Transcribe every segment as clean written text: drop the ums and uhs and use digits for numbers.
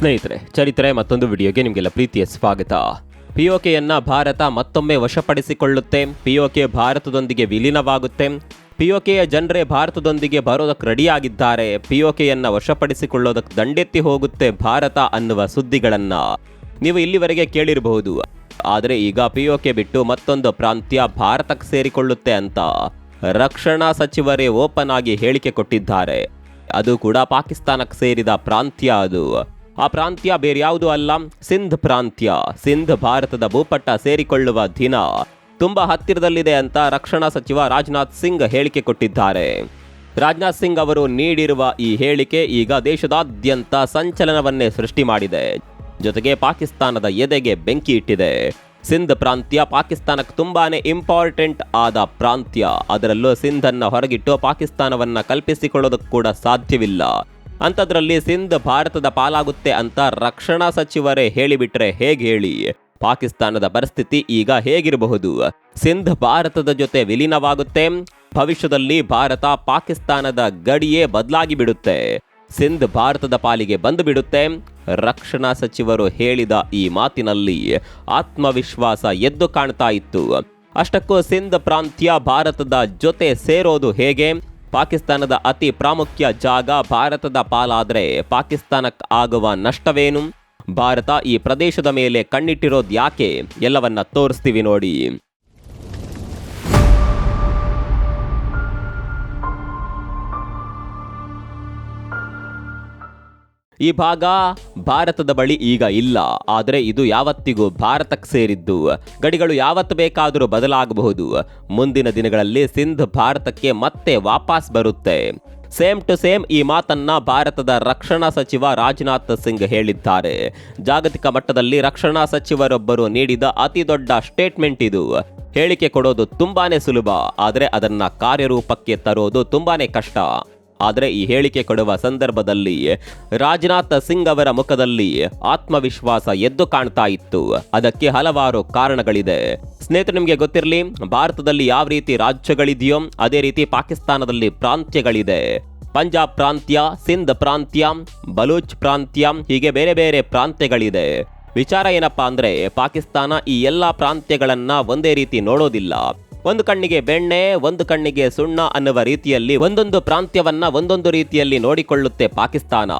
ಸ್ನೇಹಿತರೆ, ಚರಿತ್ರೆ ಮತ್ತೊಂದು ವಿಡಿಯೋಗೆ ನಿಮಗೆಲ್ಲ ಪ್ರೀತಿಯ ಸ್ವಾಗತ. ಪಿಒಕೆಯನ್ನ ಭಾರತ ಮತ್ತೊಮ್ಮೆ ವಶಪಡಿಸಿಕೊಳ್ಳುತ್ತೆ. ಪಿಒಕೆ ಭಾರತದೊಂದಿಗೆ ವಿಲೀನವಾಗುತ್ತೆ. ಪಿಒಕೆಯ ಜನರೇ ಭಾರತದೊಂದಿಗೆ ಬರೋದಕ್ಕೆ ರೆಡಿಯಾಗಿದ್ದಾರೆ. ಪಿಒಕೆಯನ್ನ ವಶಪಡಿಸಿಕೊಳ್ಳೋದಕ್ಕೆ ದಂಡೆತ್ತಿ ಹೋಗುತ್ತೆ ಭಾರತ ಅನ್ನುವ ಸುದ್ದಿಗಳನ್ನ ನೀವು ಇಲ್ಲಿವರೆಗೆ ಕೇಳಿರಬಹುದು. ಆದರೆ ಈಗ ಪಿಒಕೆ ಬಿಟ್ಟು ಮತ್ತೊಂದು ಪ್ರಾಂತ್ಯ ಭಾರತಕ್ಕೆ ಸೇರಿಕೊಳ್ಳುತ್ತೆ ಅಂತ ರಕ್ಷಣಾ ಸಚಿವರೇ ಓಪನ್ ಆಗಿ ಹೇಳಿಕೆ ಕೊಟ್ಟಿದ್ದಾರೆ. ಅದು ಕೂಡ ಪಾಕಿಸ್ತಾನಕ್ಕೆ ಸೇರಿದ ಪ್ರಾಂತ್ಯ. ಅದು ಆ ಪ್ರಾಂತ್ಯ ಬೇರ್ಯಾವುದೂ ಅಲ್ಲ, ಸಿಂಧ್ ಪ್ರಾಂತ್ಯ. ಸಿಂಧ್ ಭಾರತದ ಭೂಪಟ್ಟ ಸೇರಿಕೊಳ್ಳುವ ದಿನ ತುಂಬಾ ಹತ್ತಿರದಲ್ಲಿದೆ ಅಂತ ರಕ್ಷಣಾ ಸಚಿವ ರಾಜನಾಥ್ ಸಿಂಗ್ ಹೇಳಿಕೆ ಕೊಟ್ಟಿದ್ದಾರೆ. ರಾಜನಾಥ್ ಸಿಂಗ್ ಅವರು ನೀಡಿರುವ ಈ ಹೇಳಿಕೆ ಈಗ ದೇಶದಾದ್ಯಂತ ಸಂಚಲನವನ್ನೇ ಸೃಷ್ಟಿ ಮಾಡಿದೆ. ಜೊತೆಗೆ ಪಾಕಿಸ್ತಾನದ ಎದೆಗೆ ಬೆಂಕಿ ಇಟ್ಟಿದೆ. ಸಿಂಧ್ ಪ್ರಾಂತ್ಯ ಪಾಕಿಸ್ತಾನಕ್ಕೆ ತುಂಬಾನೇ ಇಂಪಾರ್ಟೆಂಟ್ ಆದ ಪ್ರಾಂತ್ಯ. ಅದರಲ್ಲೂ ಸಿಂಧನ್ನು ಹೊರಗಿಟ್ಟು ಪಾಕಿಸ್ತಾನವನ್ನ ಕಲ್ಪಿಸಿಕೊಳ್ಳೋದಕ್ಕೆ ಕೂಡ ಸಾಧ್ಯವಿಲ್ಲ. ಅಂಥದ್ರಲ್ಲಿ ಸಿಂಧ್ ಭಾರತದ ಪಾಲಾಗುತ್ತೆ ಅಂತ ರಕ್ಷಣಾ ಸಚಿವರೇ ಹೇಳಿಬಿಟ್ರೆ ಹೇಗೆ ಹೇಳಿ? ಪಾಕಿಸ್ತಾನದ ಪರಿಸ್ಥಿತಿ ಈಗ ಹೇಗಿರಬಹುದು? ಸಿಂಧ್ ಭಾರತದ ಜೊತೆ ವಿಲೀನವಾಗುತ್ತೆ. ಭವಿಷ್ಯದಲ್ಲಿ ಭಾರತ ಪಾಕಿಸ್ತಾನದ ಗಡಿಯೇ ಬದಲಾಗಿ ಬಿಡುತ್ತೆ. ಸಿಂಧ್ ಭಾರತದ ಪಾಲಿಗೆ ಬಂದು ಬಿಡುತ್ತೆ. ರಕ್ಷಣಾ ಸಚಿವರು ಹೇಳಿದ ಈ ಮಾತಿನಲ್ಲಿ ಆತ್ಮವಿಶ್ವಾಸ ಎದ್ದು ಕಾಣ್ತಾ ಇತ್ತು. ಅಷ್ಟಕ್ಕೂ ಸಿಂಧ್ ಪ್ರಾಂತ್ಯ ಭಾರತದ ಜೊತೆ ಸೇರೋದು ಹೇಗೆ? ಪಾಕಿಸ್ತಾನದ ಅತಿ ಪ್ರಾಮುಖ್ಯ ಜಾಗ ಭಾರತದ ಪಾಲಾದ್ರೆ ಪಾಕಿಸ್ತಾನಕ್ಕೆ ಆಗುವ ನಷ್ಟವೇನು? ಭಾರತ ಈ ಪ್ರದೇಶದ ಮೇಲೆ ಕಣ್ಣಿಟ್ಟಿರೋದು ಯಾಕೆ? ಎಲ್ಲವನ್ನ ತೋರಿಸ್ತೀವಿ ನೋಡಿ. ಈ ಭಾಗ ಭಾರತದ ಬಳಿ ಈಗ ಇಲ್ಲ, ಆದರೆ ಇದು ಯಾವತ್ತಿಗೂ ಭಾರತಕ್ಕೆ ಸೇರಿದ್ದು. ಗಡಿಗಳು ಯಾವತ್ತು ಬೇಕಾದರೂ ಬದಲಾಗಬಹುದು. ಮುಂದಿನ ದಿನಗಳಲ್ಲಿ ಸಿಂಧ್ ಭಾರತಕ್ಕೆ ಮತ್ತೆ ವಾಪಸ್ ಬರುತ್ತೆ. ಸೇಮ್ ಟು ಸೇಮ್ ಈ ಮಾತನ್ನ ಭಾರತದ ರಕ್ಷಣಾ ಸಚಿವ ರಾಜನಾಥ್ ಸಿಂಗ್ ಹೇಳಿದ್ದಾರೆ. ಜಾಗತಿಕ ಮಟ್ಟದಲ್ಲಿ ರಕ್ಷಣಾ ಸಚಿವರೊಬ್ಬರು ನೀಡಿದ ಅತಿ ದೊಡ್ಡ ಸ್ಟೇಟ್ಮೆಂಟ್ ಇದು. ಹೇಳಿಕೆ ಕೊಡೋದು ತುಂಬಾನೇ ಸುಲಭ, ಆದರೆ ಅದನ್ನ ಕಾರ್ಯರೂಪಕ್ಕೆ ತರೋದು ತುಂಬಾನೇ ಕಷ್ಟ. ಆದರೆ ಈ ಹೇಳಿಕೆ ಕೊಡುವ ಸಂದರ್ಭದಲ್ಲಿ ರಾಜನಾಥ್ ಸಿಂಗ್ ಅವರ ಮುಖದಲ್ಲಿ ಆತ್ಮವಿಶ್ವಾಸ ಎದ್ದು ಕಾಣ್ತಾ ಇತ್ತು. ಅದಕ್ಕೆ ಹಲವಾರು ಕಾರಣಗಳಿದೆ. ಸ್ನೇಹಿತರೆ, ನಿಮಗೆ ಗೊತ್ತಿರಲಿ, ಭಾರತದಲ್ಲಿ ಯಾವ ರೀತಿ ರಾಜ್ಯಗಳಿದೆಯೋ ಅದೇ ರೀತಿ ಪಾಕಿಸ್ತಾನದಲ್ಲಿ ಪ್ರಾಂತ್ಯಗಳಿದೆ. ಪಂಜಾಬ್ ಪ್ರಾಂತ್ಯ, ಸಿಂಧ್ ಪ್ರಾಂತ್ಯ, ಬಲೂಚ್ ಪ್ರಾಂತ್ಯ, ಹೀಗೆ ಬೇರೆ ಬೇರೆ ಪ್ರಾಂತ್ಯಗಳಿದೆ. ವಿಚಾರ ಏನಪ್ಪಾ ಅಂದ್ರೆ, ಪಾಕಿಸ್ತಾನ ಈ ಎಲ್ಲಾ ಪ್ರಾಂತ್ಯಗಳನ್ನ ಒಂದೇ ರೀತಿ ನೋಡೋದಿಲ್ಲ. ಒಂದು ಕಣ್ಣಿಗೆ ಬೆಣ್ಣೆ, ಒಂದು ಕಣ್ಣಿಗೆ ಸುಣ್ಣ ಅನ್ನುವ ರೀತಿಯಲ್ಲಿ ಒಂದೊಂದು ಪ್ರಾಂತ್ಯವನ್ನ ಒಂದೊಂದು ರೀತಿಯಲ್ಲಿ ನೋಡಿಕೊಳ್ಳುತ್ತೆ ಪಾಕಿಸ್ತಾನ.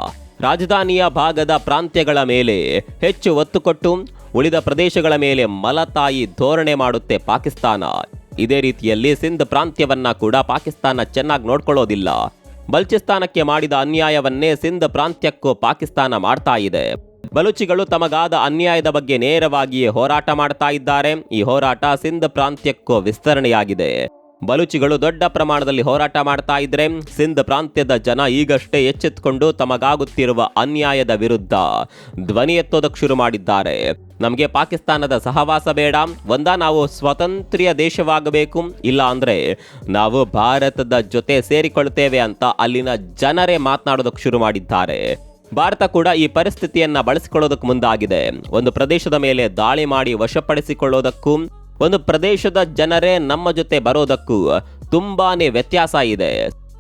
ರಾಜಧಾನಿಯ ಭಾಗದ ಪ್ರಾಂತ್ಯಗಳ ಮೇಲೆ ಹೆಚ್ಚು ಒತ್ತು ಕೊಟ್ಟು ಉಳಿದ ಪ್ರದೇಶಗಳ ಮೇಲೆ ಮಲತಾಯಿ ಧೋರಣೆ ಮಾಡುತ್ತೆ ಪಾಕಿಸ್ತಾನ. ಇದೇ ರೀತಿಯಲ್ಲಿ ಸಿಂಧ್ ಪ್ರಾಂತ್ಯವನ್ನ ಕೂಡ ಪಾಕಿಸ್ತಾನ ಚೆನ್ನಾಗಿ ನೋಡ್ಕೊಳ್ಳೋದಿಲ್ಲ. ಬಲ್ಚಿಸ್ತಾನಕ್ಕೆ ಮಾಡಿದ ಅನ್ಯಾಯವನ್ನೇ ಸಿಂಧ್ ಪ್ರಾಂತ್ಯಕ್ಕೂ ಪಾಕಿಸ್ತಾನ ಮಾಡ್ತಾ ಇದೆ. ಬಲೂಚಿಗಳು ತಮಗಾದ ಅನ್ಯಾಯದ ಬಗ್ಗೆ ನೇರವಾಗಿಯೇ ಹೋರಾಟ ಮಾಡ್ತಾ ಇದ್ದಾರೆ. ಈ ಹೋರಾಟ ಸಿಂಧ್ ಪ್ರಾಂತ್ಯಕ್ಕೂ ವಿಸ್ತರಣೆಯಾಗಿದೆ. ಬಲೂಚಿಗಳು ದೊಡ್ಡ ಪ್ರಮಾಣದಲ್ಲಿ ಹೋರಾಟ ಮಾಡ್ತಾ ಇದ್ರೆ, ಸಿಂಧ್ ಪ್ರಾಂತ್ಯದ ಜನ ಈಗಷ್ಟೇ ಎಚ್ಚೆತ್ತುಕೊಂಡು ತಮಗಾಗುತ್ತಿರುವ ಅನ್ಯಾಯದ ವಿರುದ್ಧ ಧ್ವನಿ ಎತ್ತೋದಕ್ಕೆ ಶುರು ಮಾಡಿದ್ದಾರೆ. ನಮಗೆ ಪಾಕಿಸ್ತಾನದ ಸಹವಾಸ ಬೇಡ, ನಾವು ಸ್ವತಂತ್ರ ದೇಶವಾಗಬೇಕು, ಇಲ್ಲ ಅಂದ್ರೆ ನಾವು ಭಾರತದ ಜೊತೆ ಸೇರಿಕೊಳ್ತೇವೆ ಅಂತ ಅಲ್ಲಿನ ಜನರೇ ಮಾತನಾಡೋದಕ್ಕೆ ಶುರು ಮಾಡಿದ್ದಾರೆ. ಭಾರತ ಕೂಡ ಈ ಪರಿಸ್ಥಿತಿಯನ್ನ ಬಳಸಿಕೊಳ್ಳೋದಕ್ಕೆ ಮುಂದಾಗಿದೆ. ಒಂದು ಪ್ರದೇಶದ ಮೇಲೆ ದಾಳಿ ಮಾಡಿ ವಶಪಡಿಸಿಕೊಳ್ಳೋದಕ್ಕೂ ಒಂದು ಪ್ರದೇಶದ ಜನರೇ ನಮ್ಮ ಜೊತೆ ಬರೋದಕ್ಕೂ ತುಂಬಾನೇ ವ್ಯತ್ಯಾಸ ಇದೆ.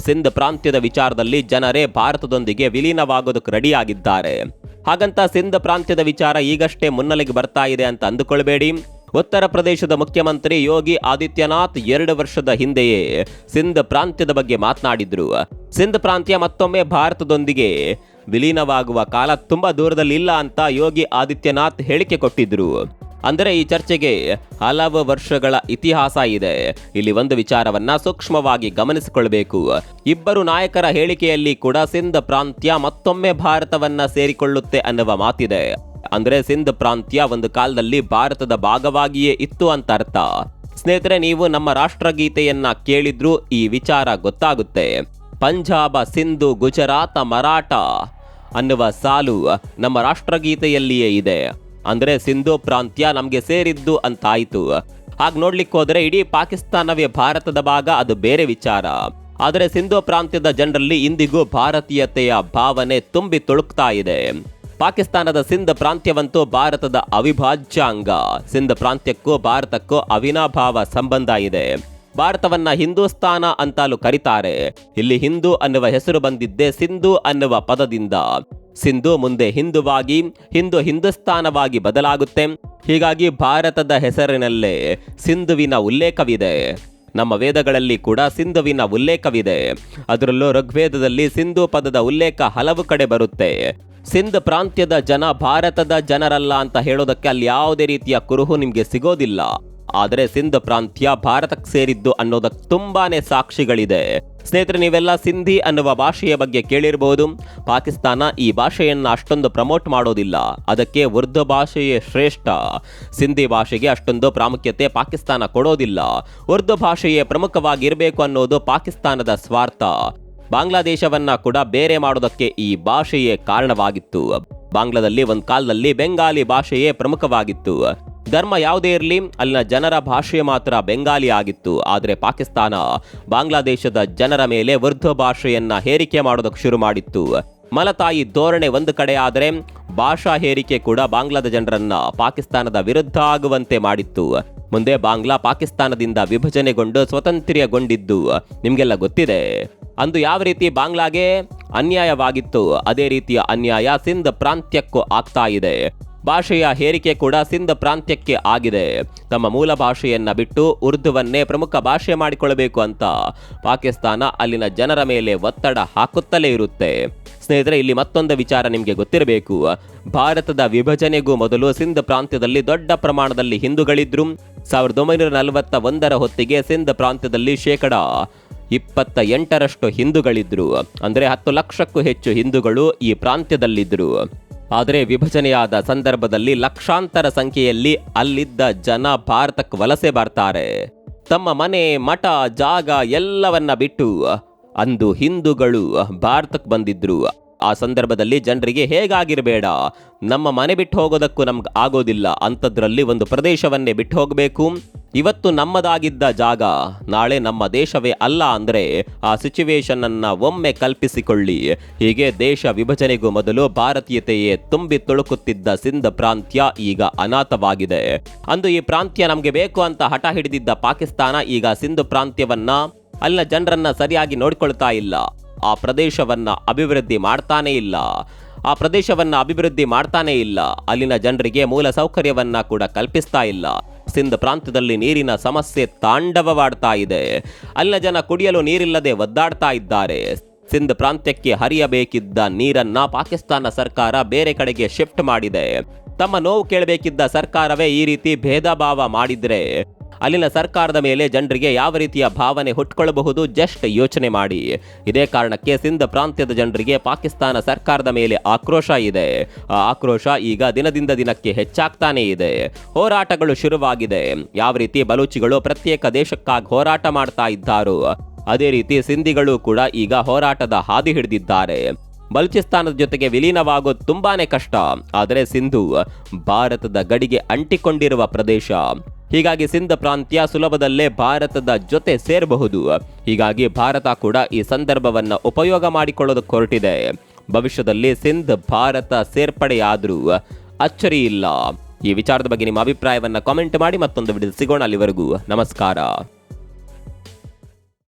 ಸಿಂಧ್ ಪ್ರಾಂತ್ಯದ ವಿಚಾರದಲ್ಲಿ ಜನರೇ ಭಾರತದೊಂದಿಗೆ ವಿಲೀನವಾಗೋದಕ್ಕೆ ರೆಡಿಯಾಗಿದ್ದಾರೆ. ಹಾಗಂತ ಸಿಂಧ್ ಪ್ರಾಂತ್ಯದ ವಿಚಾರ ಈಗಷ್ಟೇ ಮುನ್ನೆಲೆಗೆ ಬರ್ತಾ ಇದೆ ಅಂತ ಅಂದುಕೊಳ್ಬೇಡಿ. ಉತ್ತರ ಪ್ರದೇಶದ ಮುಖ್ಯಮಂತ್ರಿ ಯೋಗಿ ಆದಿತ್ಯನಾಥ್ 2 ವರ್ಷದ ಹಿಂದೆಯೇ ಸಿಂಧ್ ಪ್ರಾಂತ್ಯದ ಬಗ್ಗೆ ಮಾತನಾಡಿದ್ರು. ಸಿಂಧ್ ಪ್ರಾಂತ್ಯ ಮತ್ತೊಮ್ಮೆ ಭಾರತದೊಂದಿಗೆ ವಿಲೀನವಾಗುವ ಕಾಲ ತುಂಬಾ ದೂರದಲ್ಲಿ ಇಲ್ಲ ಅಂತ ಯೋಗಿ ಆದಿತ್ಯನಾಥ್ ಹೇಳಿಕೆ ಕೊಟ್ಟಿದ್ರು. ಅಂದರೆ ಈ ಚರ್ಚೆಗೆ ಹಲವು ವರ್ಷಗಳ ಇತಿಹಾಸ ಇದೆ. ಇಲ್ಲಿ ಒಂದು ವಿಚಾರವನ್ನ ಸೂಕ್ಷ್ಮವಾಗಿ ಗಮನಿಸಿಕೊಳ್ಬೇಕು. ಇಬ್ಬರು ನಾಯಕರ ಹೇಳಿಕೆಯಲ್ಲಿ ಕೂಡ ಸಿಂಧ್ ಪ್ರಾಂತ್ಯ ಮತ್ತೊಮ್ಮೆ ಭಾರತವನ್ನ ಸೇರಿಕೊಳ್ಳುತ್ತೆ ಅನ್ನುವ ಮಾತಿದೆ. ಅಂದ್ರೆ ಸಿಂಧ್ ಪ್ರಾಂತ್ಯ ಒಂದು ಕಾಲದಲ್ಲಿ ಭಾರತದ ಭಾಗವಾಗಿಯೇ ಇತ್ತು ಅಂತ ಅರ್ಥ. ಸ್ನೇಹಿತರೆ, ನೀವು ನಮ್ಮ ರಾಷ್ಟ್ರಗೀತೆಯನ್ನ ಕೇಳಿದ್ರೂ ಈ ವಿಚಾರ ಗೊತ್ತಾಗುತ್ತೆ. ಪಂಜಾಬ, ಸಿಂಧು, ಗುಜರಾತ, ಮರಾಠ ಅನ್ನುವ ಸಾಲು ನಮ್ಮ ರಾಷ್ಟ್ರಗೀತೆಯಲ್ಲಿಯೇ ಇದೆ. ಅಂದ್ರೆ ಸಿಂಧು ಪ್ರಾಂತ್ಯ ನಮ್ಗೆ ಸೇರಿದ್ದು ಅಂತಾಯ್ತು. ಹಾಗೆ ನೋಡ್ಲಿಕ್ಕೆ ಹೋದ್ರೆ ಇಡೀ ಪಾಕಿಸ್ತಾನವೇ ಭಾರತದ ಭಾಗ, ಅದು ಬೇರೆ ವಿಚಾರ. ಆದರೆ ಸಿಂಧು ಪ್ರಾಂತ್ಯದ ಜನರಲ್ಲಿ ಇಂದಿಗೂ ಭಾರತೀಯತೆಯ ಭಾವನೆ ತುಂಬಿ ತುಳುಕ್ತಾ ಇದೆ. ಪಾಕಿಸ್ತಾನದ ಸಿಂಧ್ ಪ್ರಾಂತ್ಯವಂತೂ ಭಾರತದ ಅವಿಭಾಜ್ಯ ಅಂಗ. ಸಿಂಧ್ ಪ್ರಾಂತ್ಯಕ್ಕೂ ಭಾರತಕ್ಕೂ ಅವಿನಾಭಾವ ಸಂಬಂಧ ಇದೆ. ಭಾರತವನ್ನ ಹಿಂದೂಸ್ತಾನ ಅಂತಲೂ ಕರೀತಾರೆ. ಇಲ್ಲಿ ಹಿಂದೂ ಅನ್ನುವ ಹೆಸರು ಬಂದಿದ್ದೇ ಸಿಂಧು ಅನ್ನುವ ಪದದಿಂದ. ಸಿಂಧು ಮುಂದೆ ಹಿಂದುವಾಗಿ, ಹಿಂದೂಸ್ತಾನವಾಗಿ ಬದಲಾಗುತ್ತೆ. ಹೀಗಾಗಿ ಭಾರತದ ಹೆಸರಿನಲ್ಲೇ ಸಿಂಧುವಿನ ಉಲ್ಲೇಖವಿದೆ. ನಮ್ಮ ವೇದಗಳಲ್ಲಿ ಕೂಡ ಸಿಂಧುವಿನ ಉಲ್ಲೇಖವಿದೆ. ಅದರಲ್ಲೂ ಋಗ್ವೇದದಲ್ಲಿ ಸಿಂಧು ಪದದ ಉಲ್ಲೇಖ ಹಲವು ಕಡೆ ಬರುತ್ತೆ. ಸಿಂಧ್ ಪ್ರಾಂತ್ಯದ ಜನ ಭಾರತದ ಜನರಲ್ಲ ಅಂತ ಹೇಳೋದಕ್ಕೆ ಅಲ್ಲಿ ಯಾವುದೇ ರೀತಿಯ ಕುರುಹು ನಿಮಗೆ ಸಿಗೋದಿಲ್ಲ. ಆದರೆ ಸಿಂಧ್ ಪ್ರಾಂತ್ಯ ಭಾರತಕ್ಕೆ ಸೇರಿದ್ದು ಅನ್ನೋದಕ್ಕೆ ತುಂಬಾನೇ ಸಾಕ್ಷಿಗಳಿದೆ. ಸ್ನೇಹಿತರೆ, ನೀವೆಲ್ಲ ಸಿಂಧಿ ಅನ್ನುವ ಭಾಷೆಯ ಬಗ್ಗೆ ಕೇಳಿರಬಹುದು. ಪಾಕಿಸ್ತಾನ ಈ ಭಾಷೆಯನ್ನು ಅಷ್ಟೊಂದು ಪ್ರಮೋಟ್ ಮಾಡೋದಿಲ್ಲ. ಅದಕ್ಕೆ ಉರ್ದು ಭಾಷೆಯೇ ಶ್ರೇಷ್ಠ. ಸಿಂಧಿ ಭಾಷೆಗೆ ಅಷ್ಟೊಂದು ಪ್ರಾಮುಖ್ಯತೆ ಪಾಕಿಸ್ತಾನ ಕೊಡೋದಿಲ್ಲ. ಉರ್ದು ಭಾಷೆಯೇ ಪ್ರಮುಖವಾಗಿರಬೇಕು ಅನ್ನೋದು ಪಾಕಿಸ್ತಾನದ ಸ್ವಾರ್ಥ. ಬಾಂಗ್ಲಾದೇಶವನ್ನ ಕೂಡ ಬೇರೆ ಮಾಡೋದಕ್ಕೆ ಈ ಭಾಷೆಯೇ ಕಾರಣವಾಗಿತ್ತು. ಬಾಂಗ್ಲಾದಲ್ಲಿ ಒಂದು ಕಾಲದಲ್ಲಿ ಬೆಂಗಾಲಿ ಭಾಷೆಯೇ ಪ್ರಮುಖವಾಗಿತ್ತು. ಧರ್ಮ ಯಾವುದೇ ಇರಲಿ, ಅಲ್ಲಿನ ಜನರ ಭಾಷೆ ಮಾತ್ರ ಬೆಂಗಾಲಿ ಆಗಿತ್ತು. ಆದರೆ ಪಾಕಿಸ್ತಾನ ಬಾಂಗ್ಲಾದೇಶದ ಜನರ ಮೇಲೆ ಉರ್ದು ಭಾಷೆಯನ್ನ ಹೇರಿಕೆ ಮಾಡೋದಕ್ಕೆ ಶುರು ಮಾಡಿತ್ತು. ಮಲತಾಯಿ ಧೋರಣೆ ಒಂದು ಕಡೆ ಆದರೆ ಭಾಷಾ ಹೇರಿಕೆ ಕೂಡ ಬಾಂಗ್ಲಾದ ಜನರನ್ನ ಪಾಕಿಸ್ತಾನದ ವಿರುದ್ಧ ಆಗುವಂತೆ ಮಾಡಿತ್ತು. ಮುಂದೆ ಬಾಂಗ್ಲಾ ಪಾಕಿಸ್ತಾನದಿಂದ ವಿಭಜನೆಗೊಂಡು ಸ್ವತಂತ್ರ್ಯಗೊಂಡಿದ್ದು ನಿಮಗೆಲ್ಲ ಗೊತ್ತಿದೆ. ಅಂದು ಯಾವ ರೀತಿ ಬಾಂಗ್ಲಾಗೆ ಅನ್ಯಾಯವಾಗಿತ್ತು, ಅದೇ ರೀತಿಯ ಅನ್ಯಾಯ ಸಿಂಧ್ ಪ್ರಾಂತ್ಯಕ್ಕೂ ಆಗ್ತಾ ಇದೆ. ಭಾಷೆಯ ಹೇರಿಕೆ ಕೂಡ ಸಿಂಧ್ ಪ್ರಾಂತ್ಯಕ್ಕೆ ಆಗಿದೆ. ತಮ್ಮ ಮೂಲ ಭಾಷೆಯನ್ನ ಬಿಟ್ಟು ಉರ್ದುವನ್ನೇ ಪ್ರಮುಖ ಭಾಷೆ ಮಾಡಿಕೊಳ್ಳಬೇಕು ಅಂತ ಪಾಕಿಸ್ತಾನ ಅಲ್ಲಿನ ಜನರ ಮೇಲೆ ಒತ್ತಡ ಹಾಕುತ್ತಲೇ ಇರುತ್ತೆ. ಸ್ನೇಹಿತರೆ, ಇಲ್ಲಿ ಮತ್ತೊಂದು ವಿಚಾರ ನಿಮಗೆ ಗೊತ್ತಿರಬೇಕು. ಭಾರತದ ವಿಭಜನೆಗೂ ಮೊದಲು ಸಿಂಧ್ ಪ್ರಾಂತ್ಯದಲ್ಲಿ ದೊಡ್ಡ ಪ್ರಮಾಣದಲ್ಲಿ ಹಿಂದೂಗಳಿದ್ರು. 1941ರ ಹೊತ್ತಿಗೆ ಸಿಂಧ್ ಪ್ರಾಂತ್ಯದಲ್ಲಿ 28% ಹಿಂದೂಗಳಿದ್ರು. ಅಂದರೆ 10 ಲಕ್ಷಕ್ಕೂ ಹೆಚ್ಚು ಹಿಂದೂಗಳು ಈ ಪ್ರಾಂತ್ಯದಲ್ಲಿದ್ದರು. ಆದರೆ ವಿಭಜನೆಯಾದ ಸಂದರ್ಭದಲ್ಲಿ ಲಕ್ಷಾಂತರ ಸಂಖ್ಯೆಯಲ್ಲಿ ಅಲ್ಲಿದ್ದ ಜನ ಭಾರತಕ್ಕೆ ವಲಸೆ ಬರ್ತಾರೆ. ತಮ್ಮ ಮನೆ, ಮಠ, ಜಾಗ ಎಲ್ಲವನ್ನ ಬಿಟ್ಟು ಅಂದು ಹಿಂದೂಗಳು ಭಾರತಕ್ಕೆ ಬಂದಿದ್ರು. ಆ ಸಂದರ್ಭದಲ್ಲಿ ಜನರಿಗೆ ಹೇಗಾಗಿರಬೇಡ, ನಮ್ಮ ಮನೆ ಬಿಟ್ಟು ಹೋಗೋದಕ್ಕೂ ನಮ್ಗೆ ಆಗೋದಿಲ್ಲ, ಅಂಥದ್ರಲ್ಲಿ ಒಂದು ಪ್ರದೇಶವನ್ನೇ ಬಿಟ್ಟು ಹೋಗಬೇಕು. ಇವತ್ತು ನಮ್ಮದಾಗಿದ್ದ ಜಾಗ ನಾಳೆ ನಮ್ಮ ದೇಶವೇ ಅಲ್ಲ ಅಂದರೆ ಆ ಸಿಚುವೇಶನ್ ಅನ್ನ ಒಮ್ಮೆ ಕಲ್ಪಿಸಿಕೊಳ್ಳಿ. ಹೀಗೆ ದೇಶ ವಿಭಜನೆಗೂ ಮೊದಲು ಭಾರತೀಯತೆಯೇ ತುಂಬಿ ತುಳುಕುತ್ತಿದ್ದ ಸಿಂಧ್ ಪ್ರಾಂತ್ಯ ಈಗ ಅನಾಥವಾಗಿದೆ. ಅಂದು ಈ ಪ್ರಾಂತ್ಯ ನಮಗೆ ಬೇಕು ಅಂತ ಹಠ ಹಿಡಿದಿದ್ದ ಪಾಕಿಸ್ತಾನ ಈಗ ಸಿಂಧ್ ಪ್ರಾಂತ್ಯವನ್ನ ಅಲ್ಲಿನ ಜನರನ್ನ ಸರಿಯಾಗಿ ನೋಡಿಕೊಳ್ತಾ ಇಲ್ಲ. ಆ ಪ್ರದೇಶವನ್ನ ಅಭಿವೃದ್ಧಿ ಮಾಡ್ತಾನೇ ಇಲ್ಲ. ಅಲ್ಲಿನ ಜನರಿಗೆ ಮೂಲ ಸೌಕರ್ಯವನ್ನ ಕೂಡ ಕಲ್ಪಿಸ್ತಾ ಇಲ್ಲ. ಸಿಂಧ್ ಪ್ರಾಂತ್ಯದಲ್ಲಿ ನೀರಿನ ಸಮಸ್ಯೆ ತಾಂಡವವಾಡ್ತಾ ಇದೆ. ಅಲ್ಲಿನ ಜನ ಕುಡಿಯಲು ನೀರಿಲ್ಲದೆ ಒದ್ದಾಡ್ತಾ ಇದ್ದಾರೆ. ಸಿಂಧ್ ಪ್ರಾಂತ್ಯಕ್ಕೆ ಹರಿಯಬೇಕಿದ್ದ ನೀರನ್ನ ಪಾಕಿಸ್ತಾನ ಸರ್ಕಾರ ಬೇರೆ ಕಡೆಗೆ ಶಿಫ್ಟ್ ಮಾಡಿದೆ. ತಮ್ಮ ನೋವು ಕೇಳಬೇಕಿದ್ದ ಸರ್ಕಾರವೇ ಈ ರೀತಿ ಭೇದ ಭಾವ ಮಾಡಿದ್ರೆ ಅಲ್ಲಿನ ಸರ್ಕಾರದ ಮೇಲೆ ಜನರಿಗೆ ಯಾವ ರೀತಿಯ ಭಾವನೆ ಹುಟ್ಕೊಳ್ಳಬಹುದು, ಜಸ್ಟ್ ಯೋಚನೆ ಮಾಡಿ. ಇದೇ ಕಾರಣಕ್ಕೆ ಸಿಂಧ್ ಪ್ರಾಂತ್ಯದ ಜನರಿಗೆ ಪಾಕಿಸ್ತಾನ ಸರ್ಕಾರದ ಮೇಲೆ ಆಕ್ರೋಶ ಇದೆ. ಆ ಆಕ್ರೋಶ ಈಗ ದಿನದಿಂದ ದಿನಕ್ಕೆ ಹೆಚ್ಚಾಗ್ತಾನೇ ಇದೆ. ಹೋರಾಟಗಳು ಶುರುವಾಗಿದೆ. ಯಾವ ರೀತಿ ಬಲೂಚಿಗಳು ಪ್ರತ್ಯೇಕ ದೇಶಕ್ಕಾಗಿ ಹೋರಾಟ ಮಾಡ್ತಾ ಇದ್ದಾರೋ ಅದೇ ರೀತಿ ಸಿಂಧಿಗಳು ಕೂಡ ಈಗ ಹೋರಾಟದ ಹಾದಿ ಹಿಡಿದಿದ್ದಾರೆ. ಬಲೂಚಿಸ್ತಾನದ ಜೊತೆಗೆ ವಿಲೀನವಾಗೋದು ತುಂಬಾನೇ ಕಷ್ಟ. ಆದರೆ ಸಿಂಧು ಭಾರತದ ಗಡಿಗೆ ಅಂಟಿಕೊಂಡಿರುವ ಪ್ರದೇಶ. ಹೀಗಾಗಿ ಸಿಂಧ್ ಪ್ರಾಂತ್ಯ ಸುಲಭದಲ್ಲೇ ಭಾರತದ ಜೊತೆ ಸೇರಬಹುದು. ಹೀಗಾಗಿ ಭಾರತ ಕೂಡ ಈ ಸಂದರ್ಭವನ್ನು ಉಪಯೋಗ ಮಾಡಿಕೊಳ್ಳೋದಕ್ಕೆ ಹೊರಟಿದೆ. ಭವಿಷ್ಯದಲ್ಲಿ ಸಿಂಧ್ ಭಾರತ ಸೇರ್ಪಡೆಯಾದರೂ ಅಚ್ಚರಿ ಇಲ್ಲ. ಈ ವಿಚಾರದ ಬಗ್ಗೆ ನಿಮ್ಮ ಅಭಿಪ್ರಾಯವನ್ನು ಕಾಮೆಂಟ್ ಮಾಡಿ. ಮತ್ತೊಂದು ವಿಡಿಯೋ ಸಿಗೋಣ. ಅಲ್ಲಿವರೆಗೂ ನಮಸ್ಕಾರ.